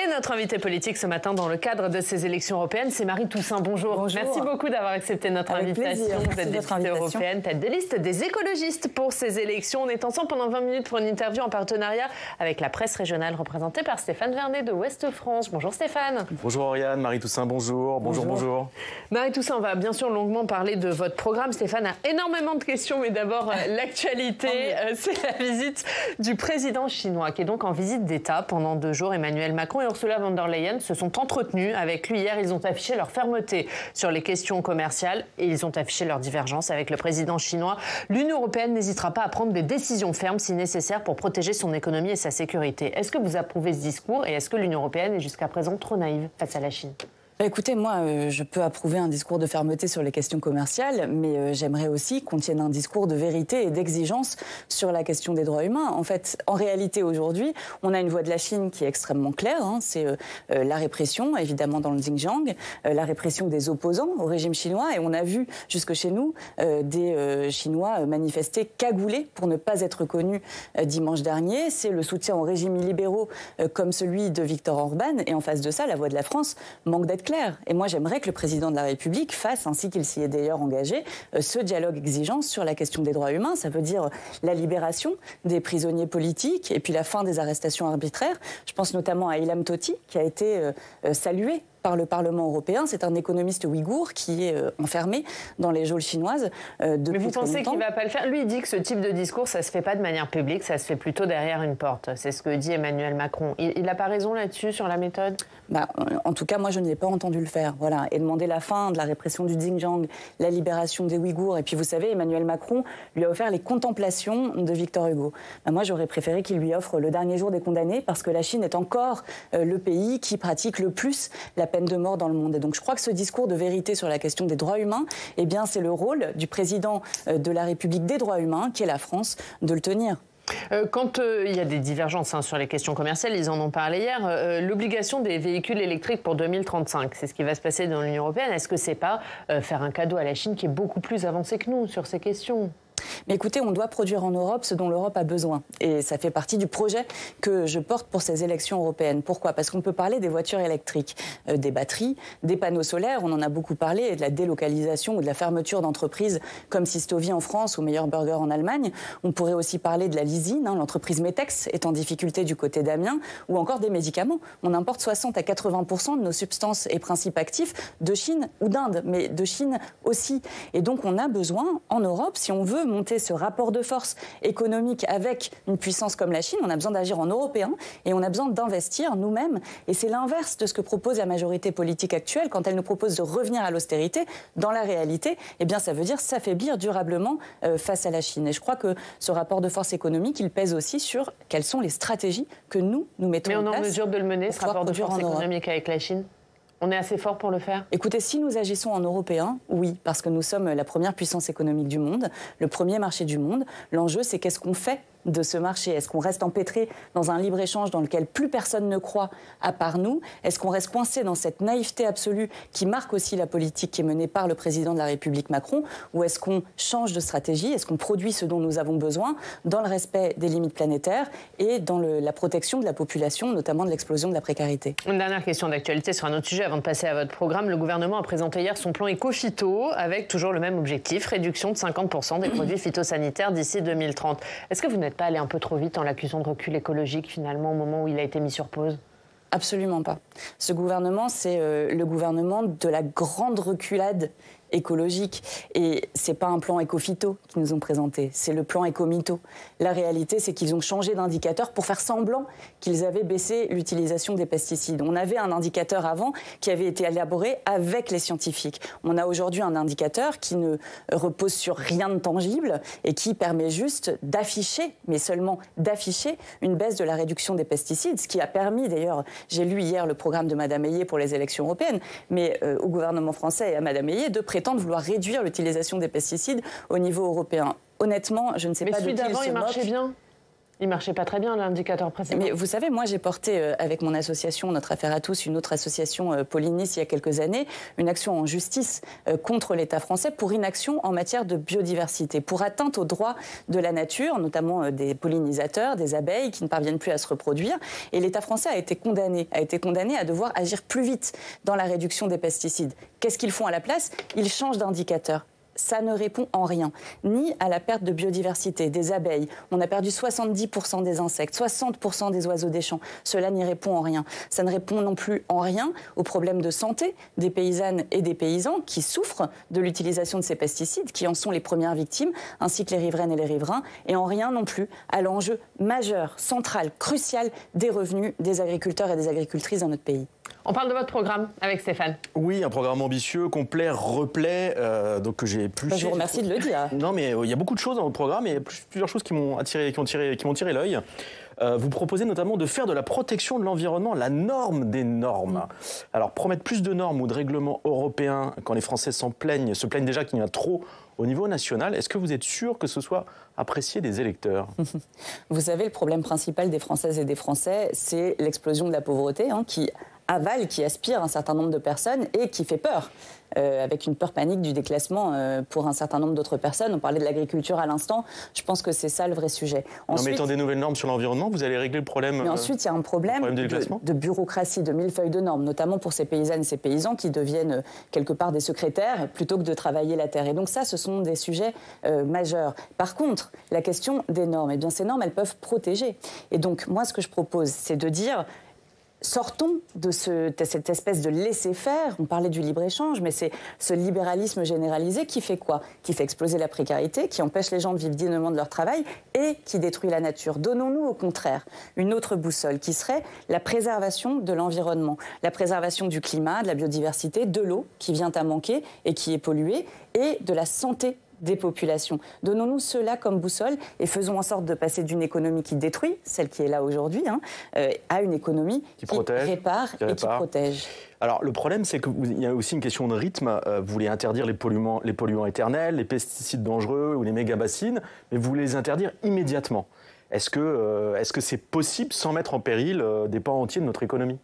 Et notre invitée politique ce matin dans le cadre de ces élections européennes, c'est Marie Toussaint. Bonjour. Bonjour. Merci beaucoup d'avoir accepté notre invitation. Vous êtes députée européenne, tête de liste des écologistes pour ces élections. On est ensemble pendant 20 minutes pour une interview en partenariat avec la presse régionale représentée par Stéphane Vernet de Ouest France. Bonjour Stéphane. Bonjour Oriane, Marie Toussaint, bonjour. Bonjour. Marie Toussaint, on va bien sûr longuement parler de votre programme. Stéphane a énormément de questions, mais d'abord l'actualité, c'est la visite du président chinois qui est donc en visite d'État pendant 2 jours. Emmanuel Macron et Ursula von der Leyen se sont entretenus avec lui hier. Ils ont affiché leur fermeté sur les questions commerciales et ils ont affiché leur divergence avec le président chinois. L'Union européenne n'hésitera pas à prendre des décisions fermes si nécessaire pour protéger son économie et sa sécurité. Est-ce que vous approuvez ce discours et est-ce que l'Union européenne est jusqu'à présent trop naïve face à la Chine ? Écoutez, moi, je peux approuver un discours de fermeté sur les questions commerciales, mais j'aimerais aussi qu'on tienne un discours de vérité et d'exigence sur la question des droits humains. En fait, en réalité, aujourd'hui, on a une voix de la Chine qui est extrêmement claire. C'est la répression, évidemment, dans le Xinjiang, la répression des opposants au régime chinois. Et on a vu, jusque chez nous, des Chinois manifester cagoulés pour ne pas être connus dimanche dernier. C'est le soutien aux régimes illibéraux comme celui de Viktor Orban. Et en face de ça, la voix de la France manque d'être clair. Et moi, j'aimerais que le président de la République fasse, ainsi qu'il s'y est d'ailleurs engagé, ce dialogue exigeant sur la question des droits humains. Ça veut dire la libération des prisonniers politiques et puis la fin des arrestations arbitraires. Je pense notamment à Ilham Tohti, qui a été salué par le Parlement européen. C'est un économiste ouïghour qui est enfermé dans les geôles chinoises depuis très longtemps. Mais vous pensez qu'il ne va pas le faire ? Lui, il dit que ce type de discours, ça ne se fait pas de manière publique, ça se fait plutôt derrière une porte. C'est ce que dit Emmanuel Macron. Il n'a pas raison là-dessus, sur la méthode ? En tout cas, moi, je ne l'ai pas entendu le faire. Voilà. Et demander la fin de la répression du Xinjiang, la libération des Ouïghours. Et puis, vous savez, Emmanuel Macron lui a offert les contemplations de Victor Hugo. Moi, j'aurais préféré qu'il lui offre le dernier jour des condamnés, parce que la Chine est encore le pays qui pratique le plus la peine de mort dans le monde. Et donc je crois que ce discours de vérité sur la question des droits humains, eh bien c'est le rôle du président de la République des droits humains, qui est la France, de le tenir. Quand il y a des divergences sur les questions commerciales, ils en ont parlé hier, l'obligation des véhicules électriques pour 2035, c'est ce qui va se passer dans l'Union européenne. Est-ce que c'est pas faire un cadeau à la Chine qui est beaucoup plus avancée que nous sur ces questions ? Mais écoutez, on doit produire en Europe ce dont l'Europe a besoin. Et ça fait partie du projet que je porte pour ces élections européennes. Pourquoi ? Parce qu'on peut parler des voitures électriques, des batteries, des panneaux solaires, on en a beaucoup parlé, et de la délocalisation ou de la fermeture d'entreprises comme Sistovie en France ou Meilleur Burger en Allemagne. On pourrait aussi parler de la lysine, l'entreprise Metex est en difficulté du côté d'Amiens, ou encore des médicaments. On importe 60 à 80% de nos substances et principes actifs de Chine ou d'Inde, mais de Chine aussi. Et donc on a besoin, en Europe, si on veut monter ce rapport de force économique avec une puissance comme la Chine, on a besoin d'agir en européen et on a besoin d'investir nous-mêmes. Et c'est l'inverse de ce que propose la majorité politique actuelle quand elle nous propose de revenir à l'austérité. Dans la réalité, eh bien, ça veut dire s'affaiblir durablement face à la Chine. Et je crois que ce rapport de force économique, il pèse aussi sur quelles sont les stratégies que nous mettons en place. Mais on est en mesure de le mener, ce rapport de force économique avec la Chine ? On est assez fort pour le faire ? Écoutez, si nous agissons en européen, oui, parce que nous sommes la première puissance économique du monde, le premier marché du monde. L'enjeu, c'est qu'est-ce qu'on fait de ce marché ? Est-ce qu'on reste empêtré dans un libre-échange dans lequel plus personne ne croit à part nous ? Est-ce qu'on reste coincé dans cette naïveté absolue qui marque aussi la politique qui est menée par le président de la République Macron ? Ou est-ce qu'on change de stratégie ? Est-ce qu'on produit ce dont nous avons besoin dans le respect des limites planétaires et dans la protection de la population, notamment de l'explosion de la précarité ? Une dernière question d'actualité sur un autre sujet avant de passer à votre programme. Le gouvernement a présenté hier son plan éco-phyto avec toujours le même objectif, réduction de 50% des produits phytosanitaires d'ici 2030. Est-ce que vous n'êtes pas allé un peu trop vite en l'accusant de recul écologique finalement au moment où il a été mis sur pause ? Absolument pas. Ce gouvernement, c'est le gouvernement de la grande reculade écologique. Et c'est pas un plan éco-phyto qu'ils nous ont présenté, c'est le plan éco-mytho. La réalité, c'est qu'ils ont changé d'indicateur pour faire semblant qu'ils avaient baissé l'utilisation des pesticides. On avait un indicateur avant qui avait été élaboré avec les scientifiques. On a aujourd'hui un indicateur qui ne repose sur rien de tangible et qui permet juste d'afficher, mais seulement d'afficher, une baisse de la réduction des pesticides, ce qui a permis d'ailleurs, j'ai lu hier le programme de Mme Hayé pour les élections européennes, mais au gouvernement français et à Mme Hayé de prétendre vouloir réduire l'utilisation des pesticides au niveau européen. Honnêtement, je ne sais pas de qui il se moque. Mais celui d'avant, il marchait bien ? Il ne marchait pas très bien, l'indicateur précédent. Mais vous savez, moi, j'ai porté avec mon association, Notre Affaire à tous, une autre association Polinis il y a quelques années, une action en justice contre l'État français pour inaction en matière de biodiversité, pour atteinte aux droits de la nature, notamment des pollinisateurs, des abeilles qui ne parviennent plus à se reproduire. Et l'État français a été condamné à devoir agir plus vite dans la réduction des pesticides. Qu'est-ce qu'ils font à la place? Ils changent d'indicateur. Ça ne répond en rien, ni à la perte de biodiversité, des abeilles. On a perdu 70% des insectes, 60% des oiseaux des champs. Cela n'y répond en rien. Ça ne répond non plus en rien aux problèmes de santé des paysannes et des paysans qui souffrent de l'utilisation de ces pesticides, qui en sont les premières victimes, ainsi que les riveraines et les riverains, et en rien non plus à l'enjeu majeur, central, crucial des revenus des agriculteurs et des agricultrices dans notre pays. On parle de votre programme avec Stéphane. Oui, un programme ambitieux, complet, replet, donc que j'ai épluché. Je vous remercie de le dire. Non, mais il y a beaucoup de choses dans votre programme et plusieurs choses qui m'ont tiré l'œil. Vous proposez notamment de faire de la protection de l'environnement la norme des normes. Alors, promettre plus de normes ou de règlements européens quand les Français se plaignent déjà qu'il y en a trop au niveau national, est-ce que vous êtes sûr que ce soit apprécié des électeurs? Vous savez, le problème principal des Françaises et des Français, c'est l'explosion de la pauvreté qui avale, qui aspire un certain nombre de personnes et qui fait peur, avec une peur panique du déclassement pour un certain nombre d'autres personnes. On parlait de l'agriculture à l'instant, je pense que c'est ça le vrai sujet. En mettant des nouvelles normes sur l'environnement, vous allez régler le problème. Mais ensuite, il y a un problème de bureaucratie, de millefeuille de normes, notamment pour ces paysannes et ces paysans qui deviennent quelque part des secrétaires plutôt que de travailler la terre. Et donc ça, ce sont des sujets majeurs. Par contre, la question des normes, eh bien ces normes, elles peuvent protéger. Et donc moi, ce que je propose, c'est de dire... Sortons de cette espèce de laisser-faire. On parlait du libre-échange, mais c'est ce libéralisme généralisé qui fait quoi? Qui fait exploser la précarité, qui empêche les gens de vivre dignement de leur travail et qui détruit la nature. Donnons-nous au contraire une autre boussole qui serait la préservation de l'environnement, la préservation du climat, de la biodiversité, de l'eau qui vient à manquer et qui est polluée et de la santé des populations. Donnons-nous cela comme boussole et faisons en sorte de passer d'une économie qui détruit, celle qui est là aujourd'hui, à une économie qui répare et qui protège. Alors le problème, c'est qu'il y a aussi une question de rythme. Vous voulez interdire les polluants éternels, les pesticides dangereux ou les méga-bassines, mais vous voulez les interdire immédiatement. Est-ce que c'est possible sans mettre en péril des pans entiers de notre économie?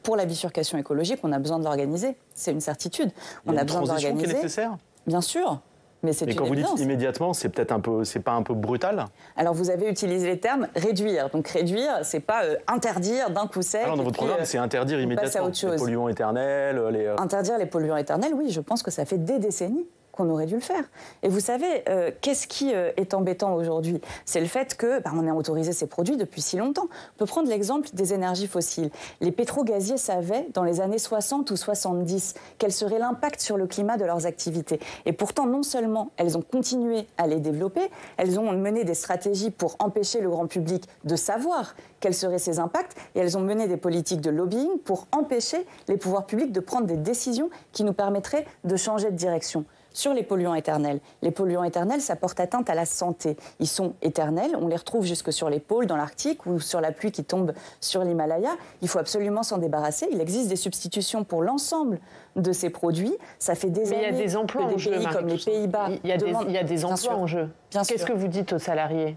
Pour la bifurcation écologique, on a besoin de l'organiser. C'est une certitude. On a besoin de l'organiser. Qui est nécessaire? Bien sûr. Mais quand vous dites immédiatement, c'est peut-être c'est pas un peu brutal? Alors vous avez utilisé les termes réduire. Donc réduire, c'est pas interdire d'un coup sec. Alors dans votre programme, c'est interdire immédiatement les polluants éternels. Interdire les polluants éternels, oui, je pense que ça fait des décennies qu'on aurait dû le faire. Et vous savez, qu'est-ce qui est embêtant aujourd'hui? C'est le fait que on a autorisé ces produits depuis si longtemps. On peut prendre l'exemple des énergies fossiles. Les pétrogaziers savaient, dans les années 60 ou 70, quel serait l'impact sur le climat de leurs activités. Et pourtant, non seulement elles ont continué à les développer, elles ont mené des stratégies pour empêcher le grand public de savoir quels seraient ces impacts, et elles ont mené des politiques de lobbying pour empêcher les pouvoirs publics de prendre des décisions qui nous permettraient de changer de direction. Sur les polluants éternels. Les polluants éternels, ça porte atteinte à la santé. Ils sont éternels, on les retrouve jusque sur les pôles, dans l'Arctique ou sur la pluie qui tombe sur l'Himalaya. Il faut absolument s'en débarrasser. Il existe des substitutions pour l'ensemble de ces produits. Ça fait des années il y a des emplois que en jeu, pays comme les Pays-Bas... Il y a des emplois en jeu. Qu'est-ce que vous dites aux salariés?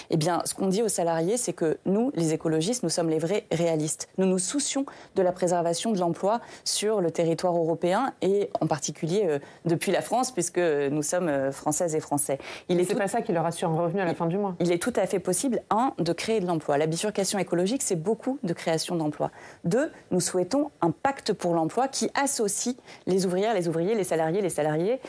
Eh bien, ce qu'on dit aux salariés, c'est que nous, les écologistes, nous sommes les vrais réalistes. Nous nous soucions de la préservation de l'emploi sur le territoire européen et en particulier depuis la France, puisque nous sommes Françaises et Français. C'est pas ça qui leur assure un revenu à la fin du mois. Il est tout à fait possible, de créer de l'emploi. La bifurcation écologique, c'est beaucoup de création d'emplois. 2, nous souhaitons un pacte pour l'emploi qui associe les ouvrières, les ouvriers, les salariés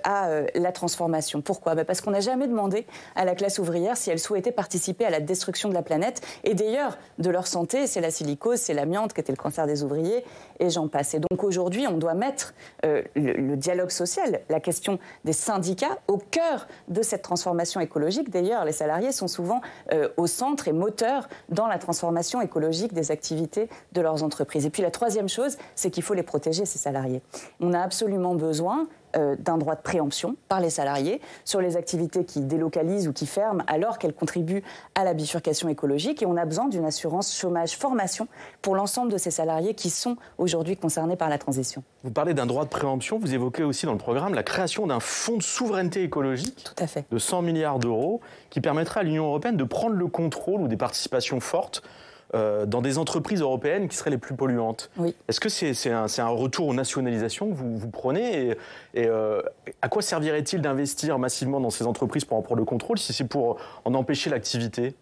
à la transformation. Pourquoi? Parce qu'on n'a jamais demandé à la classe ouvrière si elle souhaitaient participer à la destruction de la planète et d'ailleurs de leur santé. C'est la silicose, c'est l'amiante qui était le cancer des ouvriers et j'en passe. Et donc aujourd'hui, on doit mettre le dialogue social, la question des syndicats au cœur de cette transformation écologique. D'ailleurs, les salariés sont souvent au centre et moteurs dans la transformation écologique des activités de leurs entreprises. Et puis la troisième chose, c'est qu'il faut les protéger, ces salariés. On a absolument besoin d'un droit de préemption par les salariés sur les activités qui délocalisent ou qui ferment alors qu'elles contribuent à la bifurcation écologique. Et on a besoin d'une assurance chômage formation pour l'ensemble de ces salariés qui sont aujourd'hui concernés par la transition. Vous parlez d'un droit de préemption, vous évoquez aussi dans le programme la création d'un fonds de souveraineté écologique. Tout à fait. De 100 milliards d'euros qui permettra à l'Union européenne de prendre le contrôle ou des participations fortes dans des entreprises européennes qui seraient les plus polluantes. Oui. Est-ce que c'est un retour aux nationalisations que vous prenez et à quoi servirait-il d'investir massivement dans ces entreprises pour en prendre le contrôle si c'est pour en empêcher l'activité ?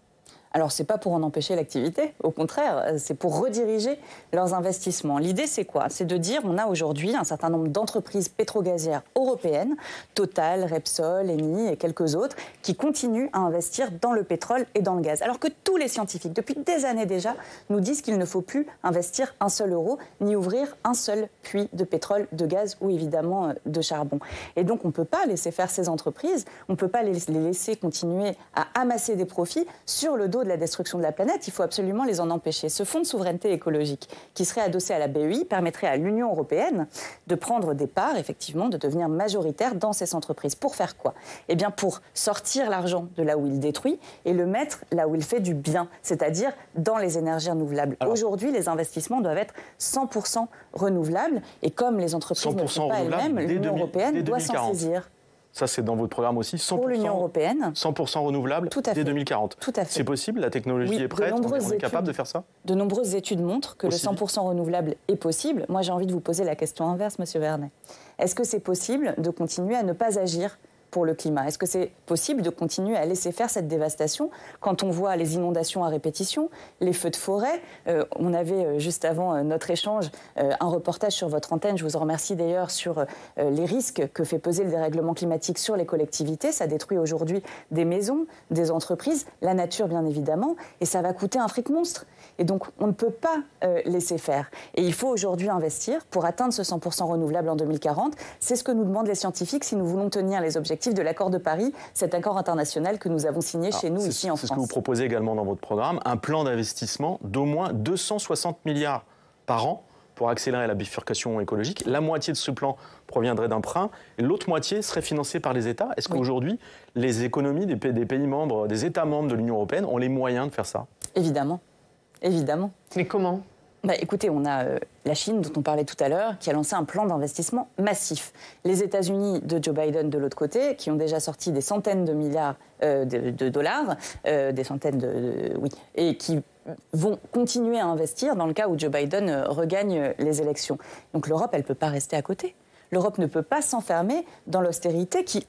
Alors, ce n'est pas pour en empêcher l'activité, au contraire, c'est pour rediriger leurs investissements. L'idée, c'est quoi? C'est de dire on a aujourd'hui un certain nombre d'entreprises pétrogazières européennes, Total, Repsol, Eni et quelques autres, qui continuent à investir dans le pétrole et dans le gaz. Alors que tous les scientifiques, depuis des années déjà, nous disent qu'il ne faut plus investir un seul euro, ni ouvrir un seul puits de pétrole, de gaz ou évidemment de charbon. Et donc, on ne peut pas laisser faire ces entreprises, on ne peut pas les laisser continuer à amasser des profits sur le dos de la destruction de la planète, il faut absolument les en empêcher. Ce fonds de souveraineté écologique qui serait adossé à la BEI permettrait à l'Union européenne de prendre des parts, effectivement, de devenir majoritaire dans ces entreprises. Pour faire quoi? Eh bien, pour sortir l'argent de là où il détruit et le mettre là où il fait du bien, c'est-à-dire dans les énergies renouvelables. Aujourd'hui, les investissements doivent être 100% renouvelables et comme les entreprises ne sont pas elles-mêmes, l'Union européenne doit s'en saisir. Ça, c'est dans votre programme aussi, 100%, pour l'Union européenne. 100% renouvelable dès 2040. Tout à fait. C'est possible, la technologie est prête, on est capable de faire ça? De nombreuses études montrent que aussi. Le 100% renouvelable est possible. Moi, j'ai envie de vous poser la question inverse, Monsieur Vernet. Est-ce que c'est possible de continuer à ne pas agir pour le climat? Est-ce que c'est possible de continuer à laisser faire cette dévastation quand on voit les inondations à répétition, les feux de forêt? On avait juste avant notre échange un reportage sur votre antenne, je vous en remercie d'ailleurs, sur les risques que fait peser le dérèglement climatique sur les collectivités. Ça détruit aujourd'hui des maisons, des entreprises, la nature bien évidemment, et ça va coûter un fric monstre. Et donc on ne peut pas laisser faire. Et il faut aujourd'hui investir pour atteindre ce 100% renouvelable en 2040. C'est ce que nous demandent les scientifiques si nous voulons tenir les objectifs de l'accord de Paris, cet accord international que nous avons signé chez nous ici en France. C'est ce que vous proposez également dans votre programme, un plan d'investissement d'au moins 260 milliards par an pour accélérer la bifurcation écologique. La moitié de ce plan proviendrait d'emprunts et l'autre moitié serait financée par les États. Est-ce qu'aujourd'hui, les économies des pays membres, des États membres de l'Union européenne ont les moyens de faire ça? Évidemment. Évidemment. Mais comment? Écoutez, on a la Chine, dont on parlait tout à l'heure, qui a lancé un plan d'investissement massif. Les États-Unis de Joe Biden, de l'autre côté, qui ont déjà sorti des centaines de milliards de dollars, des centaines et qui vont continuer à investir dans le cas où Joe Biden regagne les élections. Donc l'Europe, elle ne peut pas rester à côté. L'Europe ne peut pas s'enfermer dans l'austérité qui,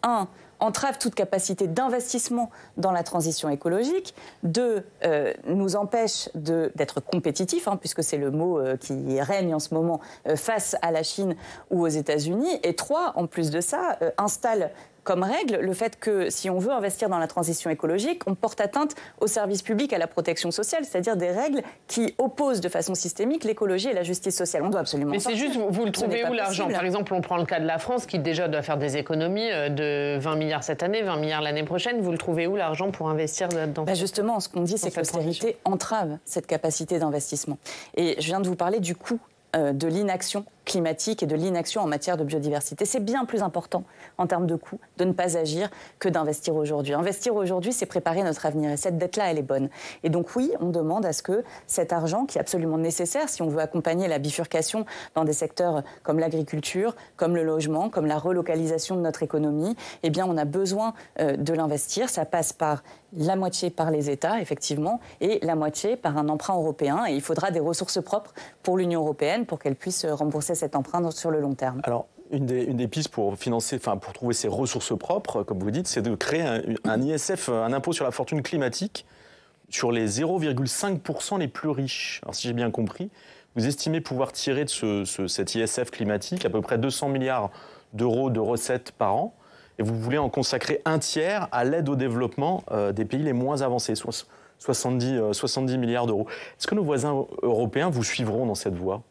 entrave toute capacité d'investissement dans la transition écologique, nous empêche d'être compétitifs, puisque c'est le mot qui règne en ce moment face à la Chine ou aux États-Unis, et 3, en plus de ça, installe comme règle le fait que si on veut investir dans la transition écologique, on porte atteinte au service public, à la protection sociale, c'est-à-dire des règles qui opposent de façon systémique l'écologie et la justice sociale. On doit absolument Mais c'est juste, vous le trouvez où l'argent? Par exemple, on prend le cas de la France qui déjà doit faire des économies de 20 milliards cette année, 20 milliards l'année prochaine. Vous le trouvez où l'argent pour investir là-dedans? Justement, ce qu'on dit, c'est que l'austérité entrave cette capacité d'investissement. Et je viens de vous parler du coût de l'inaction climatique et de l'inaction en matière de biodiversité. C'est bien plus important en termes de coût de ne pas agir que d'investir aujourd'hui. Investir aujourd'hui, c'est préparer notre avenir et cette dette-là, elle est bonne. Et donc oui, on demande à ce que cet argent, qui est absolument nécessaire si on veut accompagner la bifurcation dans des secteurs comme l'agriculture, comme le logement, comme la relocalisation de notre économie, eh bien on a besoin de l'investir. Ça passe par la moitié par les États, effectivement, et la moitié par un emprunt européen. Et il faudra des ressources propres pour l'Union européenne pour qu'elle puisse rembourser cet emprunt sur le long terme. Alors, une des pistes pour pour trouver ces ressources propres, comme vous dites, c'est de créer un ISF, un impôt sur la fortune climatique, sur les 0,5% les plus riches. Alors, si j'ai bien compris, vous estimez pouvoir tirer de cet ISF climatique à peu près 200 milliards d'euros de recettes par an, et vous voulez en consacrer un tiers à l'aide au développement des pays les moins avancés, 70 milliards d'euros. Est-ce que nos voisins européens vous suivront dans cette voie ?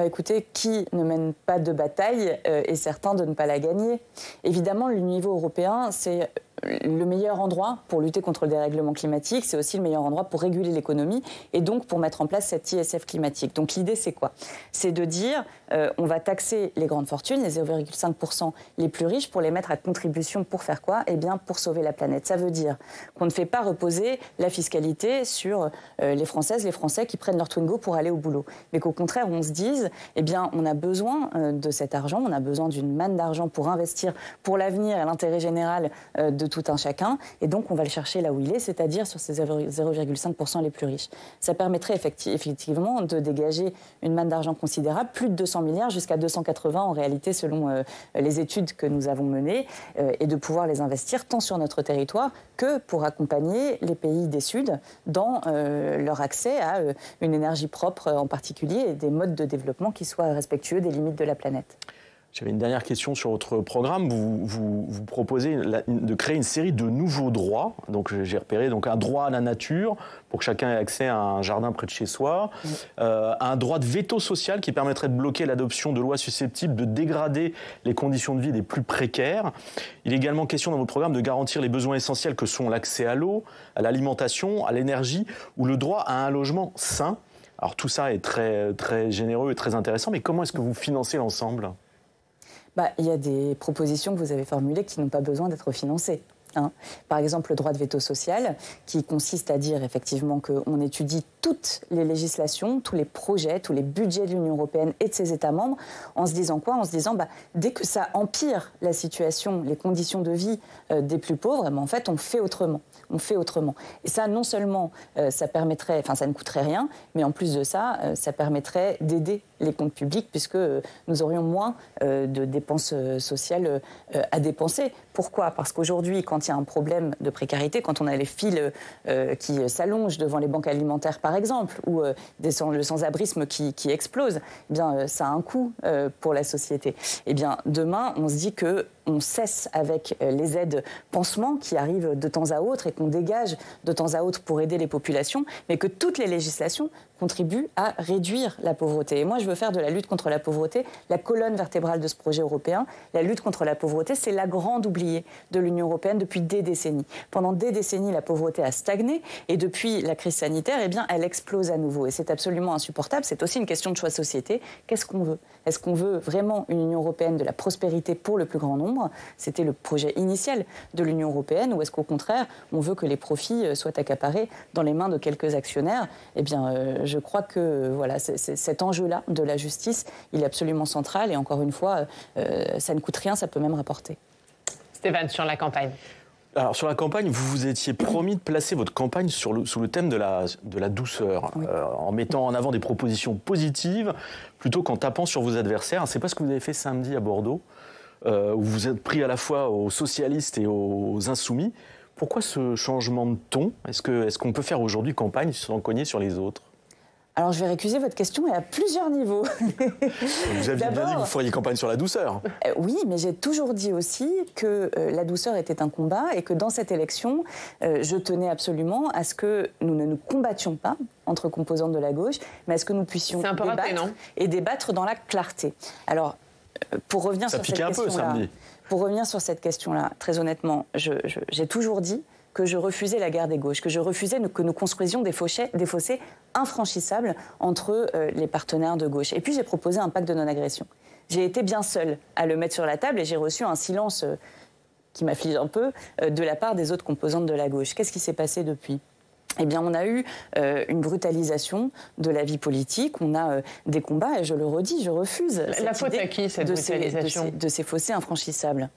Écoutez, qui ne mène pas de bataille est certain de ne pas la gagner. Évidemment, le niveau européen, c'est le meilleur endroit pour lutter contre le dérèglement climatique, c'est aussi le meilleur endroit pour réguler l'économie et donc pour mettre en place cette ISF climatique. Donc l'idée, c'est quoi? C'est de dire, on va taxer les grandes fortunes, les 0,5% les plus riches, pour les mettre à contribution pour faire quoi? Eh bien, pour sauver la planète. Ça veut dire qu'on ne fait pas reposer la fiscalité sur les Françaises, les Français qui prennent leur Twingo pour aller au boulot. Mais qu'au contraire, on se dise, eh bien, on a besoin de cet argent, on a besoin d'une manne d'argent pour investir pour l'avenir et l'intérêt général de tout un chacun, et donc on va le chercher là où il est, c'est-à-dire sur ces 0,5% les plus riches. Ça permettrait effectivement de dégager une manne d'argent considérable, plus de 200 milliards, jusqu'à 280 en réalité selon les études que nous avons menées, et de pouvoir les investir tant sur notre territoire que pour accompagner les pays des Suds dans leur accès à une énergie propre en particulier et des modes de développement qui soient respectueux des limites de la planète. J'avais une dernière question sur votre programme. Vous proposez de créer une série de nouveaux droits. Donc j'ai repéré un droit à la nature pour que chacun ait accès à un jardin près de chez soi, un droit de veto social qui permettrait de bloquer l'adoption de lois susceptibles de dégrader les conditions de vie des plus précaires. Il est également question dans votre programme de garantir les besoins essentiels que sont l'accès à l'eau, à l'alimentation, à l'énergie ou le droit à un logement sain. Alors tout ça est très, très généreux et très intéressant, mais comment est-ce que vous financez l'ensemble ? Il y a des propositions que vous avez formulées qui n'ont pas besoin d'être financées. Par exemple, le droit de veto social, qui consiste à dire effectivement qu'on étudie toutes les législations, tous les projets, tous les budgets de l'Union européenne et de ses États membres, en se disant quoi? En se disant, dès que ça empire la situation, les conditions de vie des plus pauvres, en fait, on fait autrement. On fait autrement. Et ça, non seulement ça permettrait, ça ne coûterait rien, mais en plus de ça, ça permettrait d'aider les comptes publics, puisque nous aurions moins de dépenses sociales à dépenser. Pourquoi? Parce qu'aujourd'hui, quand il y a un problème de précarité, quand on a les files qui s'allongent devant les banques alimentaires, par exemple, ou le sans-abrisme qui explose, eh bien, ça a un coût pour la société. Eh bien, demain, on se dit qu'on cesse avec les aides pansements qui arrivent de temps à autre et qu'on dégage de temps à autre pour aider les populations, mais que toutes les législations contribuent à réduire la pauvreté. Et moi, je veux faire de la lutte contre la pauvreté la colonne vertébrale de ce projet européen. La lutte contre la pauvreté, c'est la grande oubliée de l'Union européenne depuis des décennies. Pendant des décennies, la pauvreté a stagné et depuis la crise sanitaire, eh bien, elle explose à nouveau. Et c'est absolument insupportable. C'est aussi une question de choix de société. Qu'est-ce qu'on veut? Est-ce qu'on veut vraiment une Union européenne de la prospérité pour le plus grand nombre? C'était le projet initial de l'Union européenne. Ou est-ce qu'au contraire, on veut que les profits soient accaparés dans les mains de quelques actionnaires? Eh bien, je crois que voilà, cet enjeu-là de la justice, il est absolument central. Et encore une fois, ça ne coûte rien, ça peut même rapporter. Stéphane, sur la campagne. Alors, sur la campagne, vous vous étiez promis de placer votre campagne sous le thème de la douceur, oui. En mettant en avant des propositions positives, plutôt qu'en tapant sur vos adversaires. C'est pas ce que vous avez fait samedi à Bordeaux, où vous êtes pris à la fois aux socialistes et aux insoumis. Pourquoi ce changement de ton? Est-ce qu'on peut faire aujourd'hui campagne sans cogner sur les autres? Alors, je vais récuser votre question à plusieurs niveaux. Vous aviez bien dit que vous feriez campagne sur la douceur. Oui, mais j'ai toujours dit aussi que la douceur était un combat et que dans cette élection, je tenais absolument à ce que nous ne nous combattions pas entre composantes de la gauche, mais à ce que nous puissions débattre dans la clarté. Alors, pour revenir sur cette question-là, très honnêtement, j'ai toujours dit que je refusais la guerre des gauches, que je refusais que nous construisions des fossés infranchissables entre les partenaires de gauche. Et puis j'ai proposé un pacte de non-agression. J'ai été bien seule à le mettre sur la table et j'ai reçu un silence qui m'afflige un peu de la part des autres composantes de la gauche. Qu'est-ce qui s'est passé depuis ? Eh bien, on a eu une brutalisation de la vie politique, on a des combats, et je le redis, je refuse la faute à qui, cette brutalisation de ces fossés infranchissables.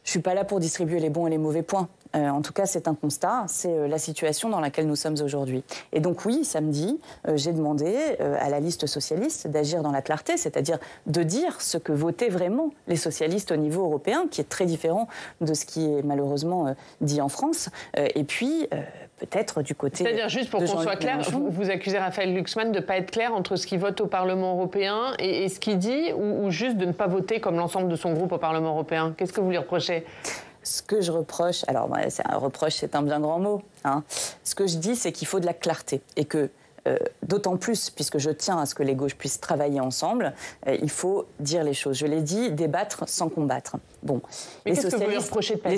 Je ne suis pas là pour distribuer les bons et les mauvais points. En tout cas, c'est un constat, c'est la situation dans laquelle nous sommes aujourd'hui. Et donc oui, samedi, j'ai demandé à la liste socialiste d'agir dans la clarté, c'est-à-dire de dire ce que votaient vraiment les socialistes au niveau européen, qui est très différent de ce qui est malheureusement dit en France. Et puis, peut-être du côté... C'est-à-dire, juste pour qu'on soit clair, vous accusez Raphaël Glucksmann de ne pas être clair entre ce qu'il vote au Parlement européen et ce qu'il dit, ou juste de ne pas voter comme l'ensemble de son groupe au Parlement européen? Qu'est-ce que vous lui reprochez? Ce que je reproche, alors c'est un reproche, c'est un bien grand mot. Ce que je dis, c'est qu'il faut de la clarté et que d'autant plus, puisque je tiens à ce que les gauches puissent travailler ensemble, il faut dire les choses. Je l'ai dit, débattre sans combattre. Bon, les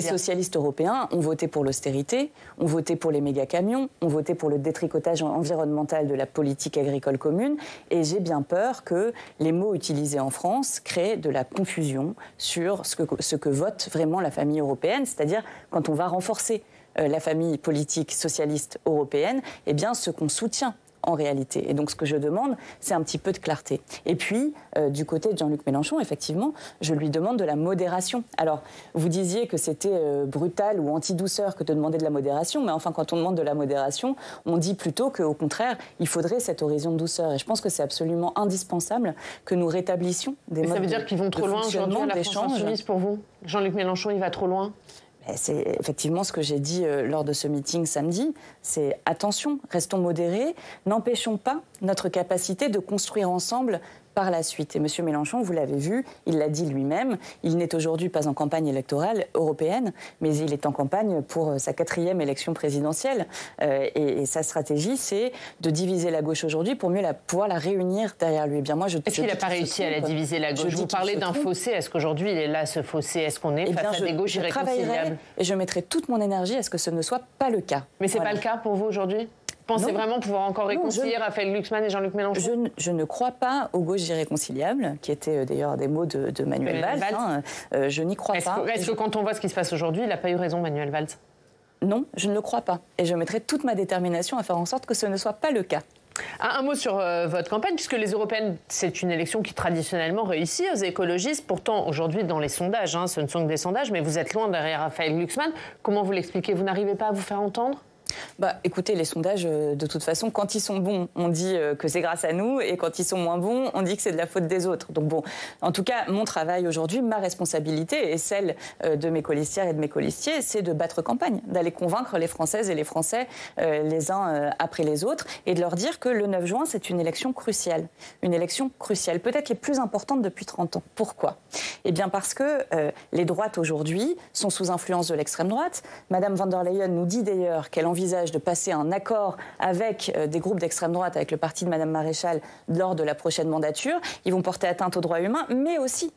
socialistes européens ont voté pour l'austérité, ont voté pour les méga-camions, ont voté pour le détricotage environnemental de la politique agricole commune, et j'ai bien peur que les mots utilisés en France créent de la confusion sur ce que vote vraiment la famille européenne, c'est-à-dire quand on va renforcer la famille politique socialiste européenne, eh bien ce qu'on soutient en réalité. Et donc ce que je demande, c'est un petit peu de clarté. Et puis, du côté de Jean-Luc Mélenchon, effectivement, je lui demande de la modération. Alors, vous disiez que c'était brutal ou anti-douceur que de demander de la modération, mais enfin, quand on demande de la modération, on dit plutôt qu'au contraire, il faudrait cette horizon de douceur. Et je pense que c'est absolument indispensable que nous rétablissions des modes de fonctionnement, d'échange. Ça veut dire qu'ils vont trop loin aujourd'hui à la France Insoumise pour vous ? Jean-Luc Mélenchon, il va trop loin ? C'est effectivement ce que j'ai dit lors de ce meeting samedi, c'est attention, restons modérés, n'empêchons pas notre capacité de construire ensemble par la suite. Et M. Mélenchon, vous l'avez vu, il l'a dit lui-même, il n'est aujourd'hui pas en campagne électorale européenne, mais il est en campagne pour sa 4e élection présidentielle. Et sa stratégie, c'est de diviser la gauche aujourd'hui pour mieux pouvoir la réunir derrière lui. Eh bien, moi, est-ce qu'il n'a pas réussi à la diviser, la gauche ? Vous parlez d'un fossé. Est-ce qu'aujourd'hui, il est là, ce fossé ? Est-ce qu'on est face à des gauches irréconciliables ? Et je mettrai toute mon énergie à ce que ce ne soit pas le cas. Mais ce n'est pas le cas pour vous aujourd'hui ? Pensez vraiment pouvoir encore réconcilier Raphaël Glucksmann et Jean-Luc Mélenchon ? Je ne crois pas aux gauches irréconciliables, qui étaient d'ailleurs des mots de Manuel Valls. Je n'y crois pas. Est-ce que quand on voit ce qui se passe aujourd'hui, il n'a pas eu raison, Manuel Valls ? Non, je ne le crois pas. Et je mettrai toute ma détermination à faire en sorte que ce ne soit pas le cas. Un mot sur votre campagne, puisque les européennes, c'est une élection qui traditionnellement réussit aux écologistes. Pourtant, aujourd'hui, dans les sondages, ce ne sont que des sondages, mais vous êtes loin derrière Raphaël Glucksmann. Comment vous l'expliquez ? Vous n'arrivez pas à vous faire entendre ? Écoutez, les sondages, de toute façon, quand ils sont bons, on dit que c'est grâce à nous, et quand ils sont moins bons, on dit que c'est de la faute des autres. Donc bon, en tout cas, mon travail aujourd'hui, ma responsabilité et celle de mes colistières et de mes colistiers, c'est de battre campagne, d'aller convaincre les Françaises et les Français les uns après les autres, et de leur dire que le 9 juin, c'est une élection cruciale. Une élection cruciale, peut-être les plus importantes depuis 30 ans. Pourquoi ? Eh bien parce que les droites aujourd'hui sont sous influence de l'extrême droite. Madame von der Leyen nous dit d'ailleurs qu'elle envisage de passer un accord avec des groupes d'extrême droite, avec le parti de Madame Maréchal, lors de la prochaine mandature. Ils vont porter atteinte aux droits humains, mais aussi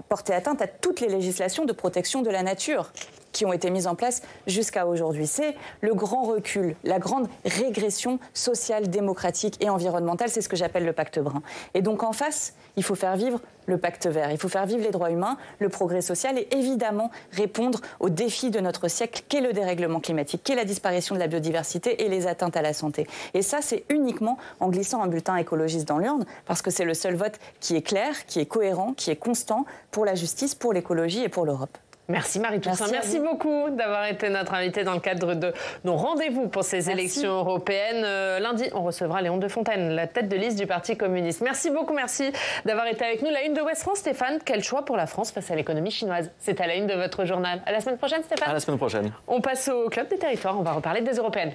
porter atteinte à toutes les législations de protection de la nature qui ont été mises en place jusqu'à aujourd'hui. C'est le grand recul, la grande régression sociale, démocratique et environnementale. C'est ce que j'appelle le pacte brun. Et donc en face, il faut faire vivre le pacte vert. Il faut faire vivre les droits humains, le progrès social et évidemment répondre aux défis de notre siècle qu'est le dérèglement climatique, qu'est la disparition de la biodiversité et les atteintes à la santé. Et ça, c'est uniquement en glissant un bulletin écologiste dans l'urne, parce que c'est le seul vote qui est clair, qui est cohérent, qui est constant pour la justice, pour l'écologie et pour l'Europe. Merci Marie Toussaint. Merci beaucoup d'avoir été notre invitée dans le cadre de nos rendez-vous pour ces élections européennes. Lundi, on recevra Léon de Fontaine, la tête de liste du Parti communiste. Merci beaucoup, merci d'avoir été avec nous. La une de Ouest France, Stéphane, quel choix pour la France face à l'économie chinoise ? C'est à la une de votre journal. À la semaine prochaine, Stéphane. À la semaine prochaine. On passe au Club des territoires, on va reparler des européennes.